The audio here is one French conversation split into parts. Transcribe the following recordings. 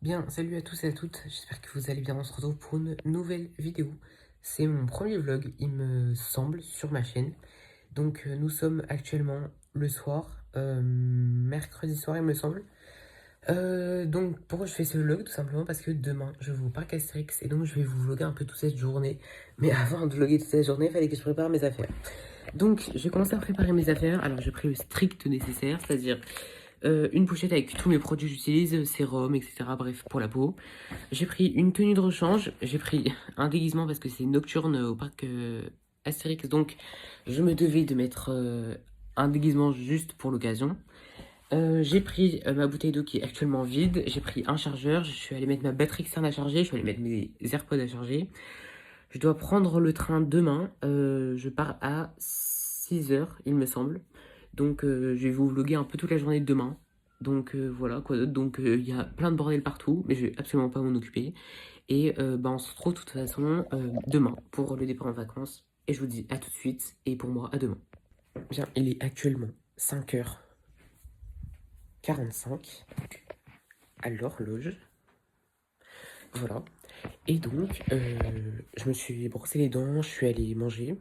Bien, salut à tous et à toutes, j'espère que vous allez bien, on se retrouve pour une nouvelle vidéo. C'est mon premier vlog, il me semble, sur ma chaîne. Donc nous sommes actuellement le soir, mercredi soir il me semble. Donc pourquoi je fais ce vlog? Tout simplement parce que demain je vais au parc Astérix et donc je vais vous vlogger un peu toute cette journée. Mais avant de vlogger toute cette journée, il fallait que je prépare mes affaires. Donc j'ai commencé à préparer mes affaires, alors j'ai pris le strict nécessaire, c'est-à-dire une pochette avec tous mes produits que j'utilise, sérum, etc. Bref, pour la peau. J'ai pris une tenue de rechange, j'ai pris un déguisement parce que c'est nocturne au parc Astérix, donc je me devais de mettre un déguisement juste pour l'occasion. J'ai pris ma bouteille d'eau qui est actuellement vide, j'ai pris un chargeur, je suis allé mettre ma batterie externe à charger, je suis allé mettre mes AirPods à charger. Je dois prendre le train demain, je pars à 6h il me semble. Donc je vais vous vlogger un peu toute la journée de demain. Donc voilà, quoi d'autre. Donc il y a plein de bordel partout, mais je vais absolument pas m'en occuper. Et bah, on se retrouve de toute façon demain pour le départ en vacances. Et je vous dis à tout de suite, et pour moi, à demain. Bien, il est actuellement 5h45 à l'horloge. Voilà. Et donc, je me suis brossé les dents, je suis allé manger.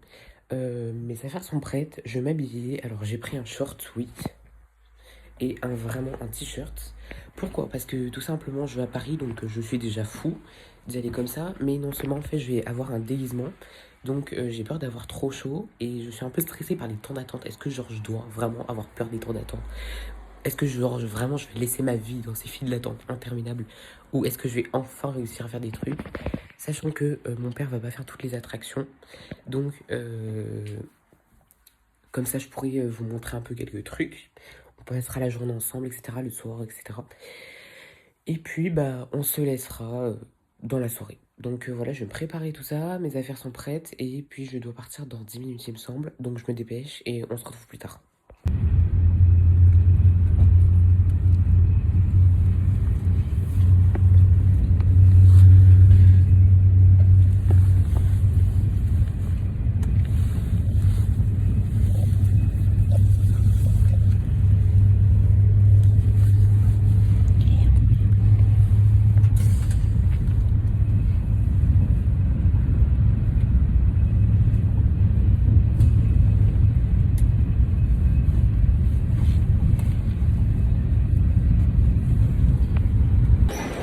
Mes affaires sont prêtes, je vais m'habiller. Alors j'ai pris un short, oui, et vraiment un t-shirt. Pourquoi? Parce que tout simplement je vais à Paris, donc je suis déjà fou d'y aller comme ça. Mais non seulement en fait je vais avoir un déguisement, donc j'ai peur d'avoir trop chaud et je suis un peu stressée par les temps d'attente. Est-ce que genre je dois vraiment avoir peur des temps d'attente? Est-ce que vraiment je vais laisser ma vie dans ces files d'attente interminables? Ou est-ce que je vais enfin réussir à faire des trucs? Sachant que mon père va pas faire toutes les attractions. Donc comme ça je pourrais vous montrer un peu quelques trucs. On passera la journée ensemble, etc. Le soir, etc. Et puis bah on se laissera dans la soirée. Donc voilà, je vais me préparer tout ça, mes affaires sont prêtes. Et puis je dois partir dans 10 minutes il me semble. Donc je me dépêche et on se retrouve plus tard.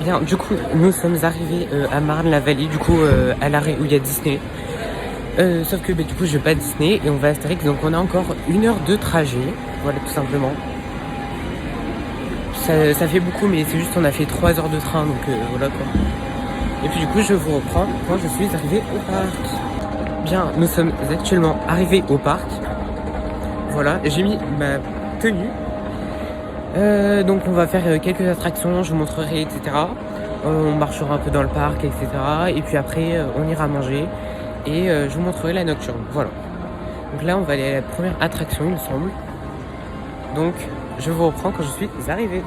Bien, du coup, nous sommes arrivés à Marne-la-Vallée, du coup, à l'arrêt où il y a Disney. Sauf que bah, du coup, je vais pas à Disney et on va à Astérix, donc on a encore 1 heure de trajet. Voilà, tout simplement. Ça fait beaucoup, mais c'est juste qu'on a fait 3 heures de train, donc voilà quoi. Et puis du coup, je vous reprends quand je suis arrivé au parc. Bien, nous sommes actuellement arrivés au parc. Voilà, j'ai mis ma tenue. Donc on va faire quelques attractions, je vous montrerai, etc. On marchera un peu dans le parc, etc. Et puis après, on ira manger et je vous montrerai la nocturne. Voilà. Donc là, on va aller à la première attraction, il me semble. Donc, je vous reprends quand je suis arrivé.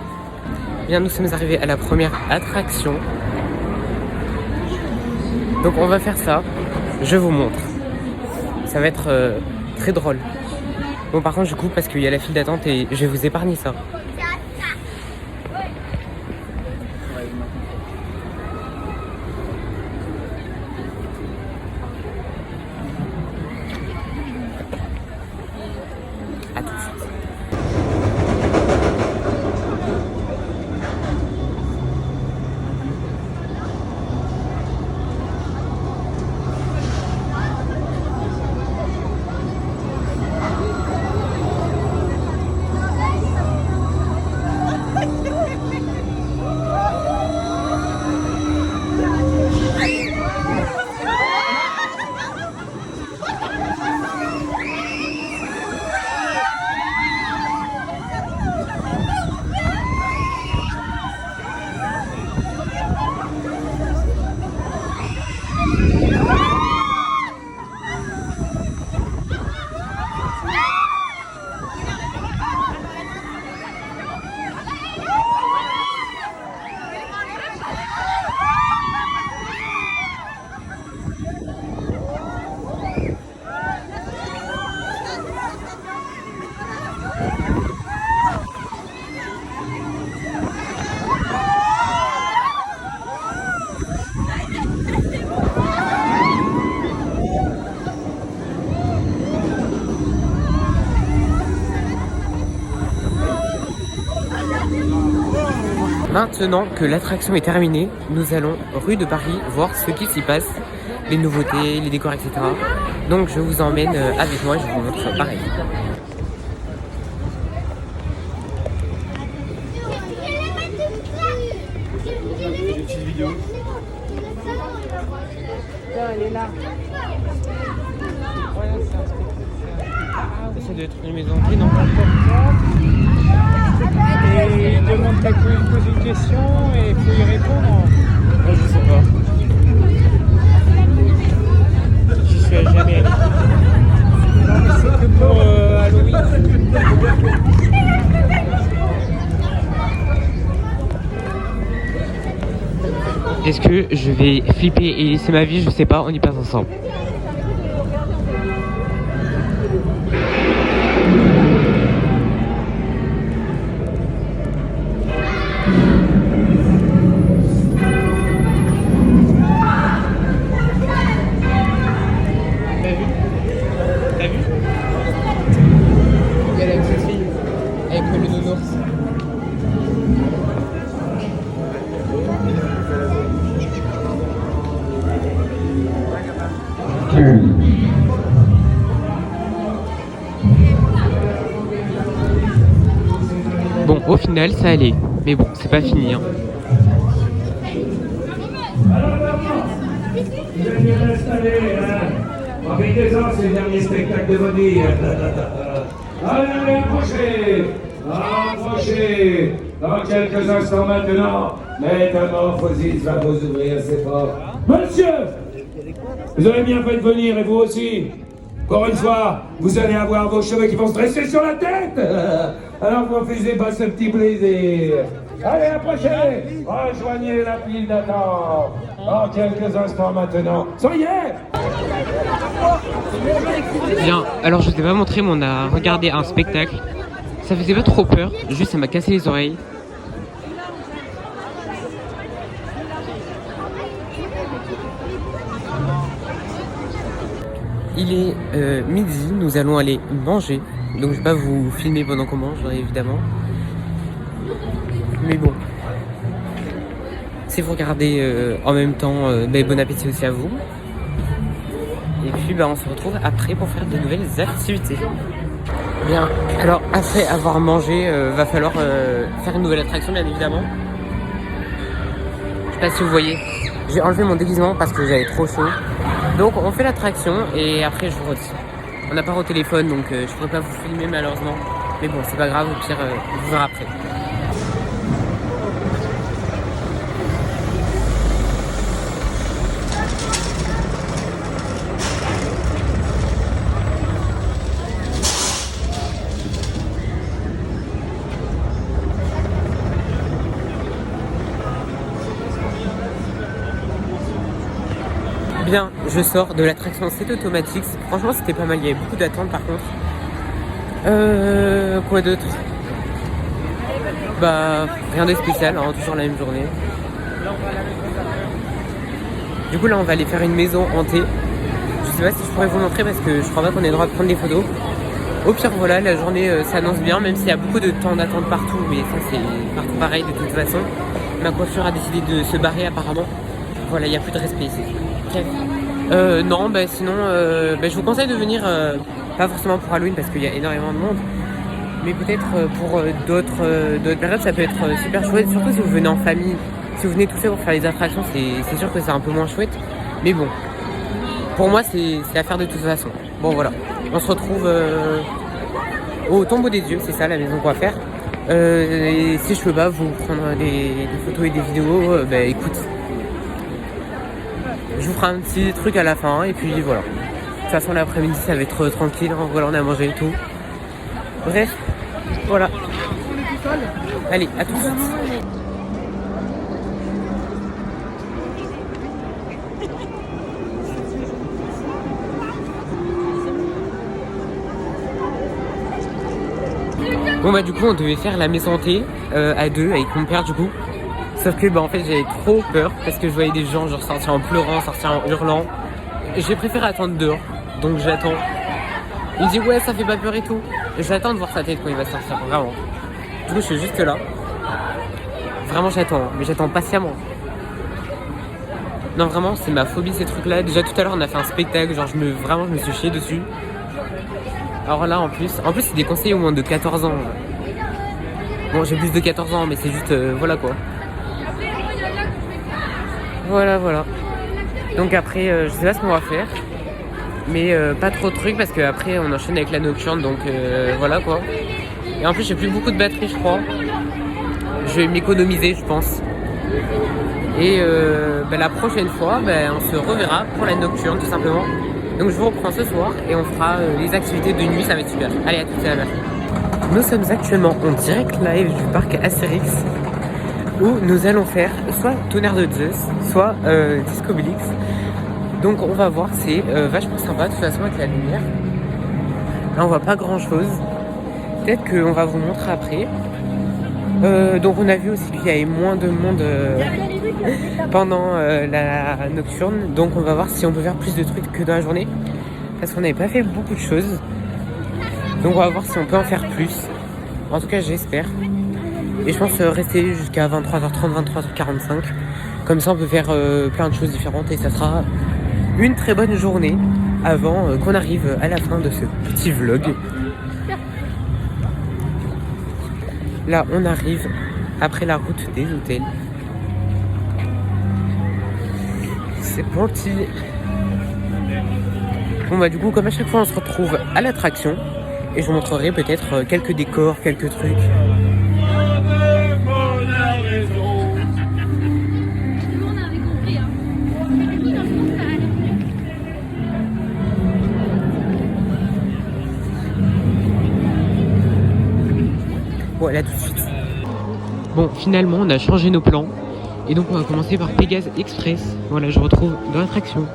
Bien, nous sommes arrivés à la première attraction. Donc on va faire ça. Je vous montre. Ça va être très drôle. Bon, par contre, je coupe parce qu'il y a la file d'attente et je vais vous épargner ça. À tout de suite. maintenant que l'attraction est terminée, nous allons rue de Paris voir ce qui s'y passe, les nouveautés, les décors, etc. Donc je vous emmène avec moi et je vous montre pareil. Elle est là. Ça doit être une maison hantée, non? Et il demande quelqu'un, il pose une question et il faut y répondre. Moi, je sais pas. J'y suis jamais allé. Non, mais c'est que pour Halloween. Est-ce que je vais flipper et laisser ma vie? Je sais pas, on y passe ensemble. T'as vu? Il y a la petite fille avec le nounours. Bon, au final, ça allait. Mais bon, c'est pas fini. Hein. Vous êtes bien installés, hein? Profitez-en, c'est le dernier spectacle de votre vie. Allez, approchez! Approchez! Dans quelques instants maintenant, Métamorphosis va vous ouvrir ses portes. Monsieur! Vous avez bien fait de venir, et vous aussi. Encore une fois, vous allez avoir vos cheveux qui vont se dresser sur la tête. Alors refusez pas ce petit plaisir. Allez, approchez. Rejoignez la file d'attente. Dans quelques instants maintenant. Ça y est. Bien, alors je vous ai pas montré, mais on a regardé un spectacle. Ça faisait pas trop peur, juste ça m'a cassé les oreilles. Il est midi, nous allons aller manger. Donc je vais pas vous filmer pendant qu'on mange, évidemment. Mais bon. Si vous regardez en même temps, bon appétit aussi à vous. Et puis on se retrouve après pour faire de nouvelles activités. Bien, alors après avoir mangé, va falloir faire une nouvelle attraction bien évidemment. Je sais pas si vous voyez, j'ai enlevé mon déguisement parce que j'avais trop chaud. Donc on fait l'attraction et après je vous redis. On n'a pas au téléphone donc je pourrais pas vous filmer malheureusement. Mais bon c'est pas grave, au pire vous verrez après. Bien, je sors de l'attraction, c'est automatique. Franchement, c'était pas mal. Il y avait beaucoup d'attentes par contre. Quoi d'autre? Bah, rien de spécial, hein, toujours la même journée. Du coup, là, on va aller faire une maison hantée. Je sais pas si je pourrais vous montrer parce que je crois pas qu'on ait le droit de prendre des photos. Au pire, voilà, la journée s'annonce bien, même s'il y a beaucoup de temps d'attente partout. Mais ça, c'est partout pareil de toute façon. Ma coiffure a décidé de se barrer apparemment. Voilà, il n'y a plus de respect ici. Non, bah sinon, je vous conseille de venir, pas forcément pour Halloween parce qu'il y a énormément de monde, mais peut-être pour d'autres périodes, ça peut être super chouette, surtout si vous venez en famille. Si vous venez tout seul pour faire les attractions, c'est sûr que c'est un peu moins chouette, mais bon, pour moi, c'est à faire de toute façon. Bon, voilà, on se retrouve au Tombeau des Dieux, c'est ça la maison qu'on va faire. Et si je peux pas vous prendre des photos et des vidéos, écoute. Je vous ferai un petit truc à la fin et puis voilà. De toute façon l'après-midi ça va être tranquille, hein. Voilà on a mangé et tout. Bref, voilà. Allez, à tout de suite. Bon bah du coup on devait faire la maison hantée à deux avec mon père du coup. Sauf que en fait j'avais trop peur parce que je voyais des gens genre sortir en pleurant, sortir en hurlant. J'ai préféré attendre dehors, donc j'attends. Il dit ouais ça fait pas peur et tout. J'attends de voir sa tête quand il va sortir, vraiment. Du coup je suis juste là. Vraiment j'attends, mais j'attends patiemment. Non vraiment c'est ma phobie ces trucs là. Déjà tout à l'heure on a fait un spectacle, genre je me suis chié dessus. Alors là en plus c'est déconseillé au moins de 14 ans. Bon j'ai plus de 14 ans mais c'est juste voilà quoi. Voilà. Donc après je sais pas ce qu'on va faire. Mais pas trop de trucs parce qu'après on enchaîne avec la nocturne donc voilà quoi. Et en plus j'ai plus beaucoup de batterie je crois. Je vais m'économiser je pense. Et la prochaine fois on se reverra pour la nocturne tout simplement. Donc je vous reprends ce soir et on fera les activités de nuit, ça va être super. Allez à toutes et à l'heure. Nous sommes actuellement en direct live du parc Astérix où nous allons faire soit Tonnerre de Zeus, soit Discobolix. Donc on va voir, c'est vachement sympa de toute façon avec la lumière. Là on voit pas grand chose. Peut-être qu'on va vous montrer après. Donc on a vu aussi qu'il y avait moins de monde pendant la nocturne. Donc on va voir si on peut faire plus de trucs que dans la journée. Parce qu'on n'avait pas fait beaucoup de choses. Donc on va voir si on peut en faire plus. En tout cas j'espère. Et je pense rester jusqu'à 23h30, 23h45. Comme ça on peut faire plein de choses différentes et ça sera une très bonne journée avant qu'on arrive à la fin de ce petit vlog. Là on arrive après la route des hôtels. C'est parti. Bon du coup comme à chaque fois on se retrouve à l'attraction. Et je vous montrerai peut-être quelques décors, quelques trucs. Voilà tout de suite. Bon finalement on a changé nos plans. Et donc on va commencer par Pégase Express. Voilà je retrouve dans l'attraction.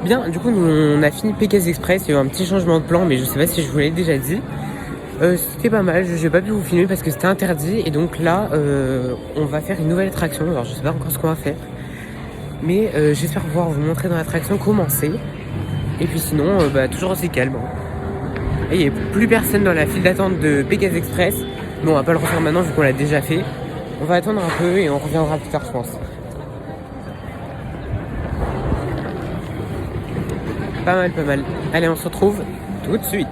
Bien, du coup on a fini Pégase Express, il y a eu un petit changement de plan mais je sais pas si je vous l'ai déjà dit. C'était pas mal, j'ai pas pu vous filmer parce que c'était interdit et donc là on va faire une nouvelle attraction, alors je sais pas encore ce qu'on va faire. Mais j'espère pouvoir vous montrer dans l'attraction comment c'est. Et puis sinon toujours aussi calme. Et il n'y a plus personne dans la file d'attente de Pégase Express. Bon on va pas le refaire maintenant vu qu'on l'a déjà fait. On va attendre un peu et on reviendra plus tard je pense. Pas mal. Allez, on se retrouve tout de suite.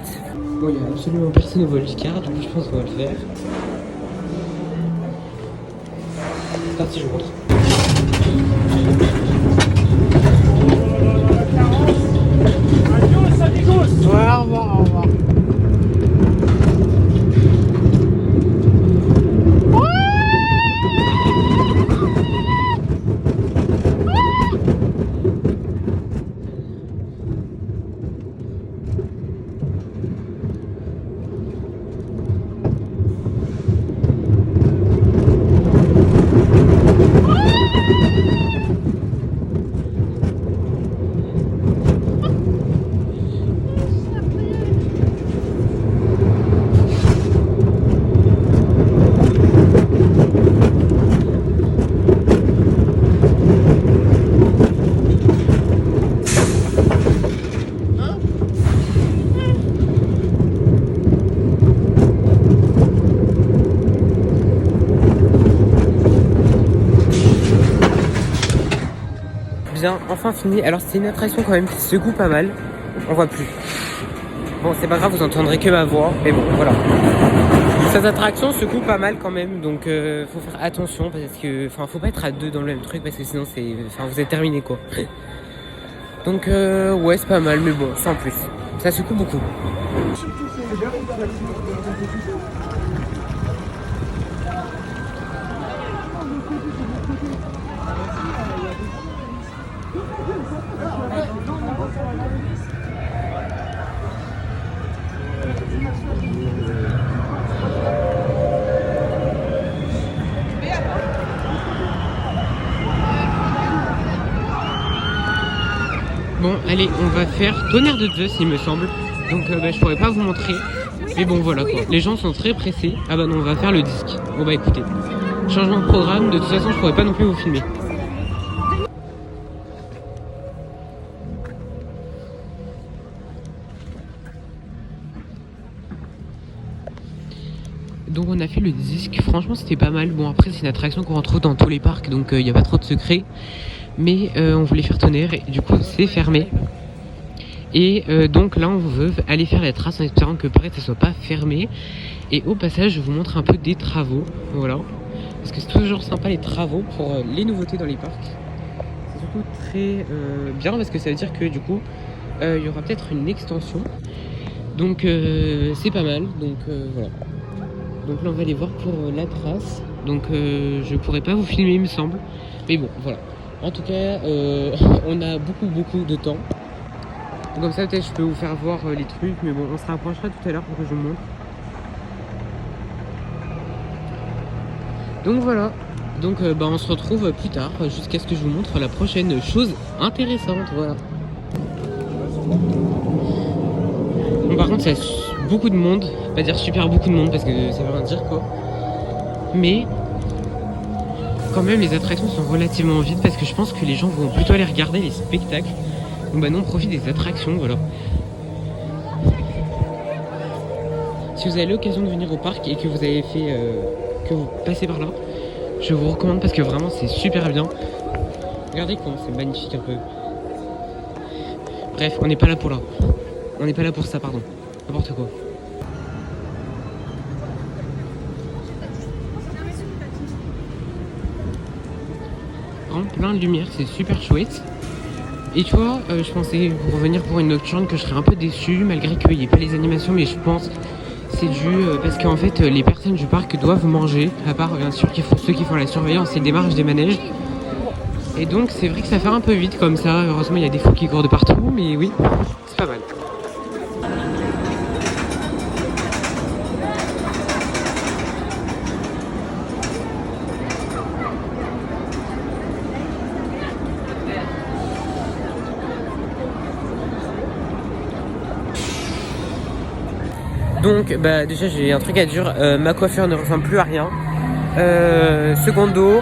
Bon, il n'y a absolument personne au Volcar, du coup je pense qu'on va le faire. C'est parti, je vous montre. Ouais, au revoir. Bien, enfin fini. Alors c'est une attraction quand même qui secoue pas mal. On voit plus. Bon c'est pas grave, vous entendrez que ma voix. Mais bon voilà. Cette attraction secoue pas mal quand même. Donc faut faire attention parce que. Enfin faut pas être à deux dans le même truc parce que sinon c'est. Enfin vous êtes terminé quoi. Donc ouais c'est pas mal mais bon sans plus. Ça secoue beaucoup. Bon, allez, on va faire Tonnerre de Zeus, il me semble. Donc je pourrais pas vous montrer. Mais bon, voilà quoi. Les gens sont très pressés. Ah bah non, on va faire le disque. Bon bah écoutez, changement de programme. De toute façon, je pourrais pas non plus vous filmer. Donc on a fait le disque, franchement c'était pas mal. Bon après c'est une attraction qu'on retrouve dans tous les parcs, donc il n'y a pas trop de secrets. Mais on voulait faire Tonnerre et du coup c'est fermé. Et donc là on veut aller faire la trace en espérant que pareil ça soit pas fermé. Et au passage je vous montre un peu des travaux, voilà. Parce que c'est toujours sympa les travaux pour les nouveautés dans les parcs. C'est surtout très bien parce que ça veut dire que du coup il y aura peut-être une extension. Donc c'est pas mal, donc voilà. Donc là on va aller voir pour la trace. Donc je pourrais pas vous filmer il me semble. Mais bon voilà. En tout cas on a beaucoup de temps. Donc comme ça peut-être je peux vous faire voir les trucs. Mais bon on se rapprochera tout à l'heure pour que je vous montre. Donc voilà. Donc on se retrouve plus tard jusqu'à ce que je vous montre la prochaine chose intéressante. Voilà. Bon par contre c'est beaucoup de monde, pas dire super beaucoup de monde parce que ça veut rien dire quoi. Mais quand même les attractions sont relativement vides parce que je pense que les gens vont plutôt aller regarder les spectacles. Donc nous on profite des attractions, voilà. Si vous avez l'occasion de venir au parc et que vous avez fait que vous passez par là, je vous recommande parce que vraiment c'est super bien. Regardez comment c'est magnifique un peu. Bref, on n'est pas là pour là. On n'est pas là pour ça, pardon. N'importe quoi. Vraiment plein de lumière, c'est super chouette. Et tu vois, je pensais revenir pour une nocturne que je serais un peu déçu malgré qu'il n'y ait pas les animations, mais je pense c'est dû parce qu'en fait les personnes du parc doivent manger, à part bien sûr ceux qui font la surveillance et le démarrage des manèges. Et donc c'est vrai que ça fait un peu vite comme ça. Heureusement il y a des fous qui courent de partout, mais oui, c'est pas mal. Donc bah déjà j'ai un truc à dire, ma coiffure ne ressemble plus à rien. Secondo,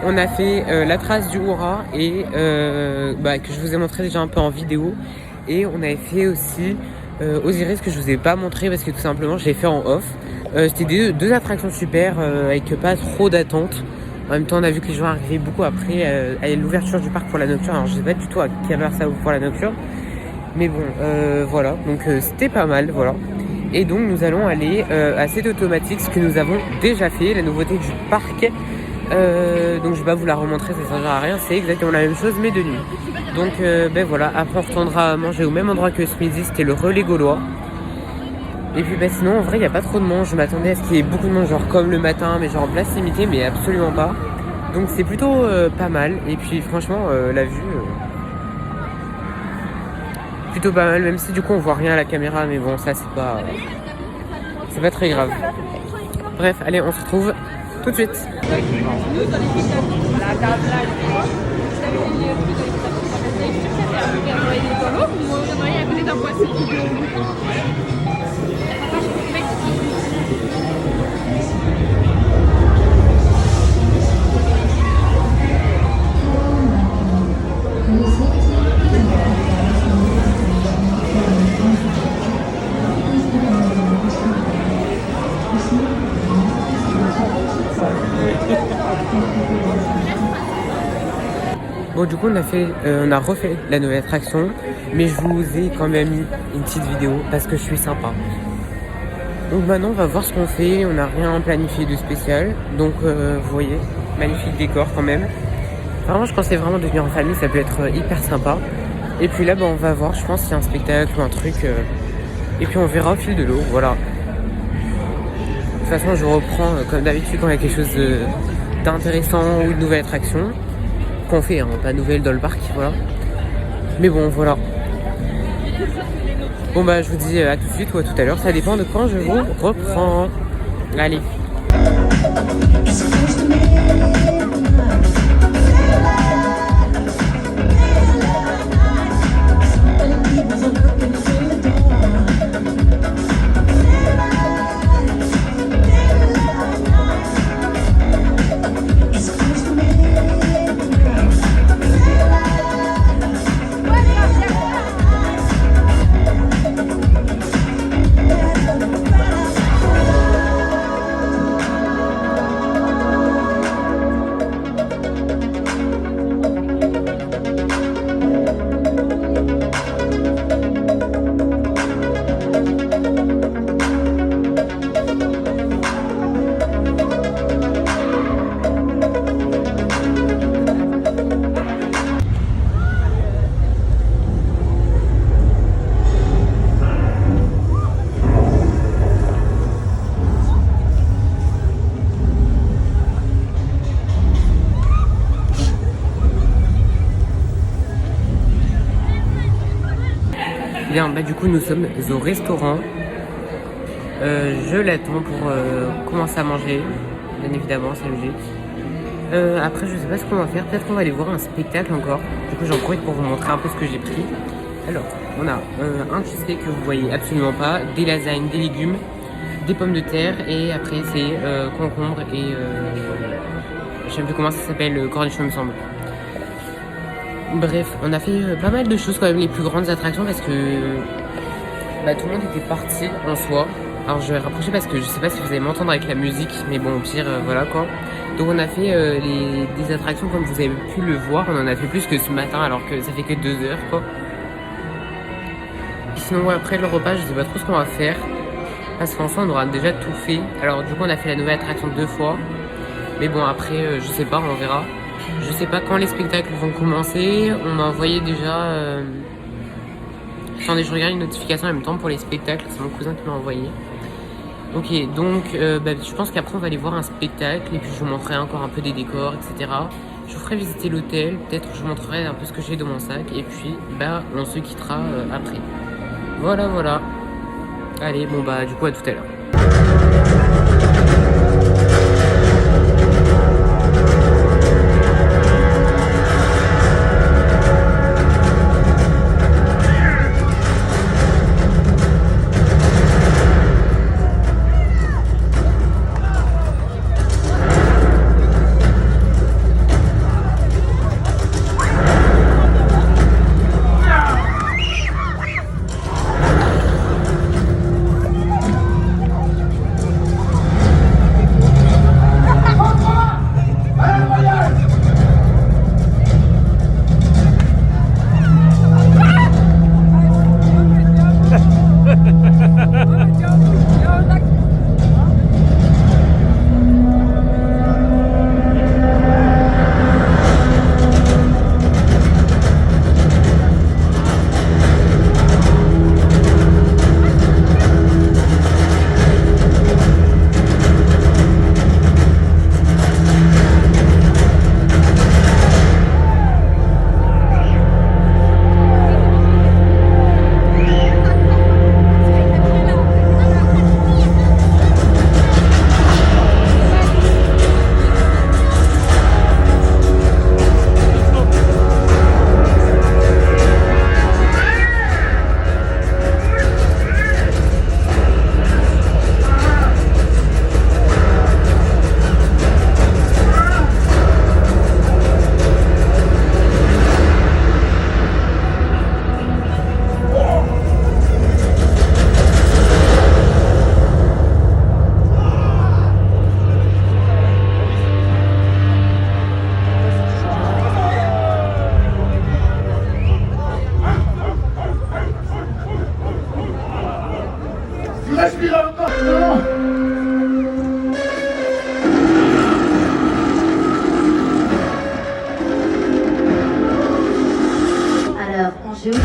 on a fait la trace du Hurrah et que je vous ai montré déjà un peu en vidéo. Et on avait fait aussi Osiris que je vous ai pas montré parce que tout simplement je l'ai fait en off. C'était deux attractions super avec pas trop d'attente. En même temps on a vu que les gens arrivaient beaucoup après à l'ouverture du parc pour la nocturne. Alors je sais pas du tout à quelle heure ça ouvre pour la nocturne. Mais bon voilà, donc c'était pas mal, voilà. Et donc nous allons aller à cette automatique, ce que nous avons déjà fait, la nouveauté du parc. Donc je vais pas vous la remontrer, ça ne servira à rien, c'est exactement la même chose mais de nuit. Donc voilà, après on retournera manger au même endroit que ce midi, c'était le relais gaulois. Et puis sinon en vrai il n'y a pas trop de monde, je m'attendais à ce qu'il y ait beaucoup de monde genre comme le matin, mais genre en place limitée, mais absolument pas. Donc c'est plutôt pas mal, et puis franchement la vue... plutôt pas mal, même si du coup on voit rien à la caméra, mais bon ça c'est pas très grave. Bref, allez on se retrouve tout de suite. Bon du coup on a refait la nouvelle attraction, mais je vous ai quand même mis une petite vidéo parce que je suis sympa. Donc maintenant on va voir ce qu'on fait, on n'a rien planifié de spécial, donc vous voyez, magnifique décor quand même. Vraiment je pensais vraiment de venir en famille, ça peut être hyper sympa. Et puis là on va voir, je pense qu'il y a un spectacle ou un truc, et puis on verra au fil de l'eau, voilà. De toute façon je reprends comme d'habitude quand il y a quelque chose d'intéressant ou de nouvelle attraction. Qu'on fait, hein, pas nouvelle dans le parc, voilà. Mais bon, voilà. Bon bah je vous dis à tout de suite ou à tout à l'heure, ça dépend de quand je vous reprends. Allez. Bah du coup nous sommes au restaurant. Je l'attends pour commencer à manger. Bien évidemment, c'est logique. Après je sais pas ce qu'on va faire. Peut-être qu'on va aller voir un spectacle encore. Du coup j'en profite pour vous montrer un peu ce que j'ai pris. Alors on a un cheesecake que vous voyez absolument pas, des lasagnes, des légumes, des pommes de terre et après c'est concombre et je sais plus comment ça s'appelle, cornichon il me semble. Bref, on a fait pas mal de choses quand même, les plus grandes attractions parce que tout le monde était parti en soi. Alors je vais rapprocher parce que je sais pas si vous allez m'entendre avec la musique, mais bon au pire voilà quoi. Donc on a fait des attractions comme vous avez pu le voir, on en a fait plus que ce matin alors que ça fait que 2 heures quoi. Sinon après le repas je sais pas trop ce qu'on va faire parce qu'en soi on aura déjà tout fait. Alors du coup on a fait la nouvelle attraction 2 fois, mais bon après je sais pas, on verra. Je sais pas quand les spectacles vont commencer. On m'a envoyé déjà attendez, je regarde une notification en même temps pour les spectacles, c'est mon cousin qui m'a envoyé. Ok, donc je pense qu'après on va aller voir un spectacle et puis je vous montrerai encore un peu des décors, etc. Je vous ferai visiter l'hôtel, peut-être je vous montrerai un peu ce que j'ai dans mon sac et puis on se quittera après. Voilà. Allez, bon du coup à tout à l'heure. Alors, on joue.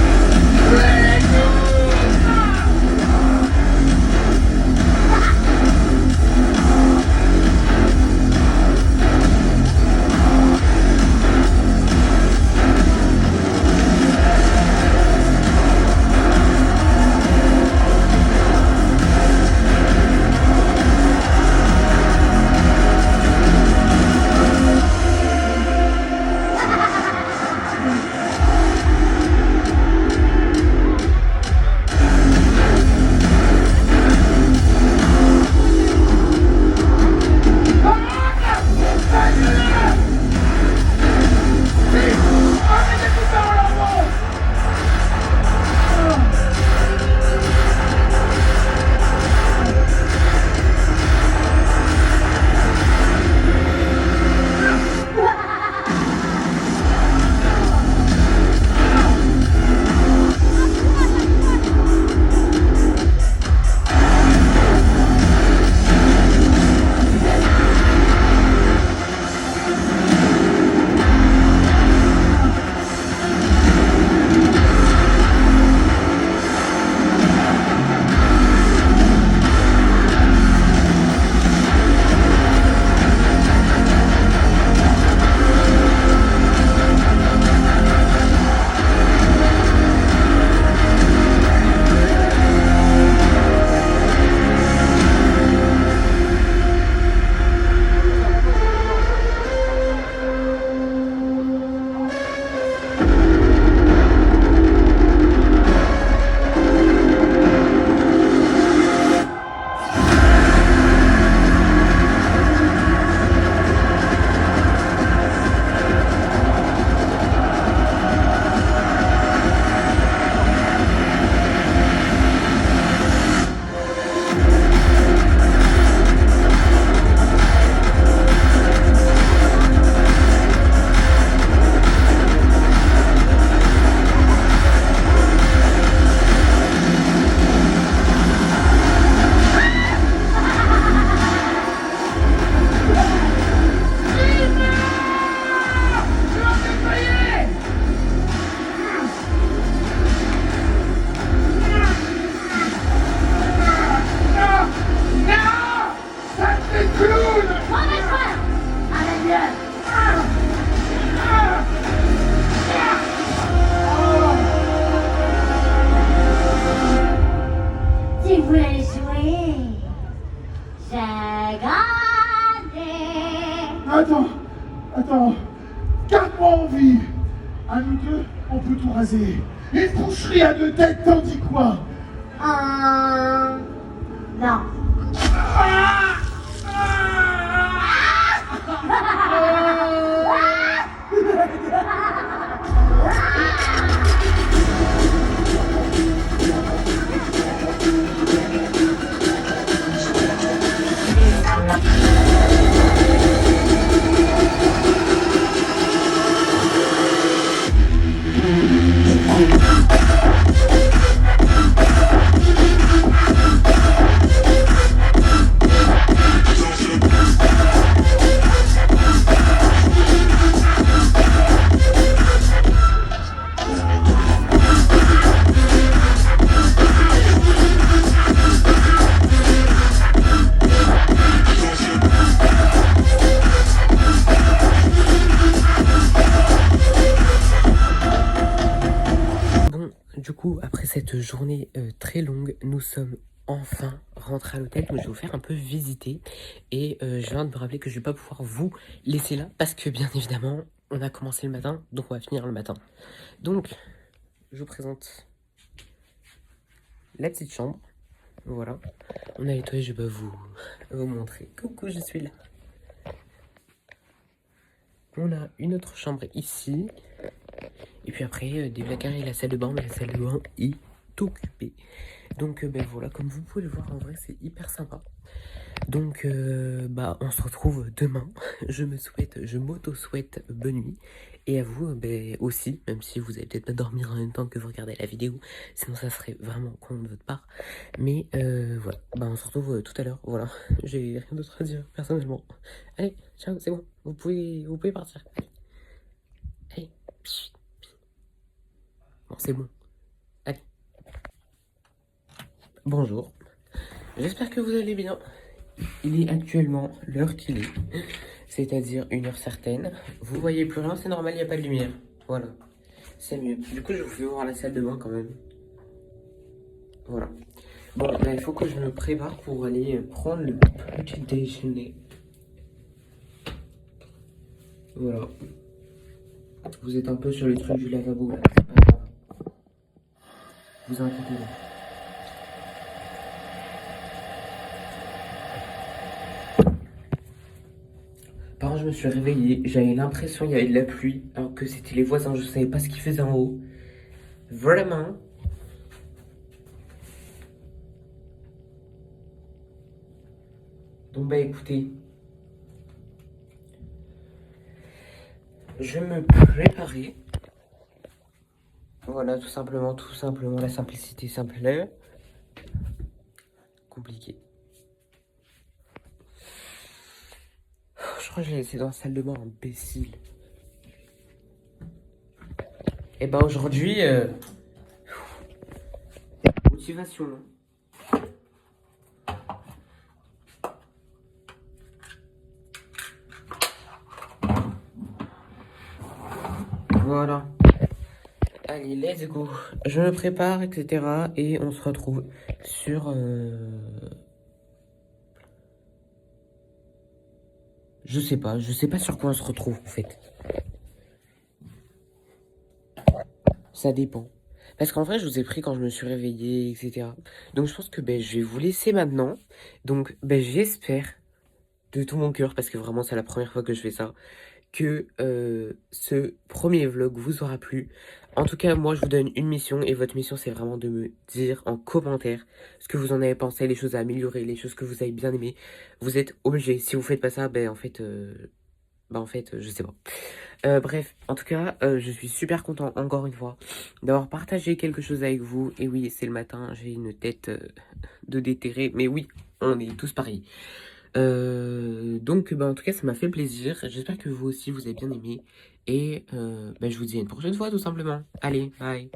oui, j'ai gagné. Attends, garde-moi en vie. À nous deux, on peut tout raser. Une boucherie à 2 têtes, t'en dis quoi? Non. Bon, du coup, après cette journée très longue, nous sommes enfin rentrés à l'hôtel. Donc, je vais vous faire un peu visiter. Et je viens de me rappeler que je vais pas pouvoir vous laisser là. Parce que, bien évidemment, on a commencé le matin. Donc, on va finir le matin. Donc, je vous présente la petite chambre. Voilà. On a nettoyé, je vais vous montrer. Coucou, je suis là. On a une autre chambre ici. Et puis après, des placards et la salle de bain. Mais la salle de bain est occupée. Donc ben voilà, comme vous pouvez le voir, en vrai, c'est hyper sympa. Donc on se retrouve demain. Je m'auto-souhaite bonne nuit. Et à vous aussi, même si vous allez peut-être pas dormir en même temps que vous regardez la vidéo. Sinon ça serait vraiment con de votre part. Mais voilà, on se retrouve tout à l'heure. Voilà, j'ai rien d'autre à dire personnellement. Allez, ciao, c'est bon. Vous pouvez partir. Allez. Bon, c'est bon. Allez. Bonjour. J'espère que vous allez bien. Il est actuellement l'heure qu'il est, c'est-à-dire une heure certaine. Vous voyez plus rien, c'est normal, il n'y a pas de lumière. Voilà, c'est mieux. Du coup, je vous fais voir la salle de bain quand même. Voilà. Bon, il faut que je me prépare pour aller prendre le petit déjeuner. Voilà. Vous êtes un peu sur les trucs du lavabo. Vous inquiétez pas. Par contre, je me suis réveillé, j'avais l'impression qu'il y avait de la pluie, alors que c'était les voisins, je savais pas ce qu'ils faisaient en haut. Vraiment. Donc écoutez, je vais me préparer. Voilà, tout simplement, la simplicité simple. Compliqué. Je crois que je l'ai laissé dans la salle de bain, imbécile. Et aujourd'hui, motivation. Voilà. Allez, let's go. Je me prépare, etc. Et on se retrouve sur... Je sais pas sur quoi on se retrouve en fait. Ça dépend. Parce qu'en vrai, je vous ai pris quand je me suis réveillée, etc. Donc je pense que je vais vous laisser maintenant. Donc j'espère de tout mon cœur, parce que vraiment c'est la première fois que je fais ça, que ce premier vlog vous aura plu. En tout cas, moi je vous donne une mission, et votre mission c'est vraiment de me dire en commentaire ce que vous en avez pensé, les choses à améliorer, les choses que vous avez bien aimées. Vous êtes obligés. Si vous faites pas ça, en fait, je sais pas. Bref, en tout cas, je suis super content, encore une fois, d'avoir partagé quelque chose avec vous. Et oui, c'est le matin, j'ai une tête de déterré, mais oui, on est tous pareils. Donc, en tout cas, ça m'a fait plaisir. J'espère que vous aussi, vous avez bien aimé. Et je vous dis à une prochaine fois, tout simplement. Allez, bye.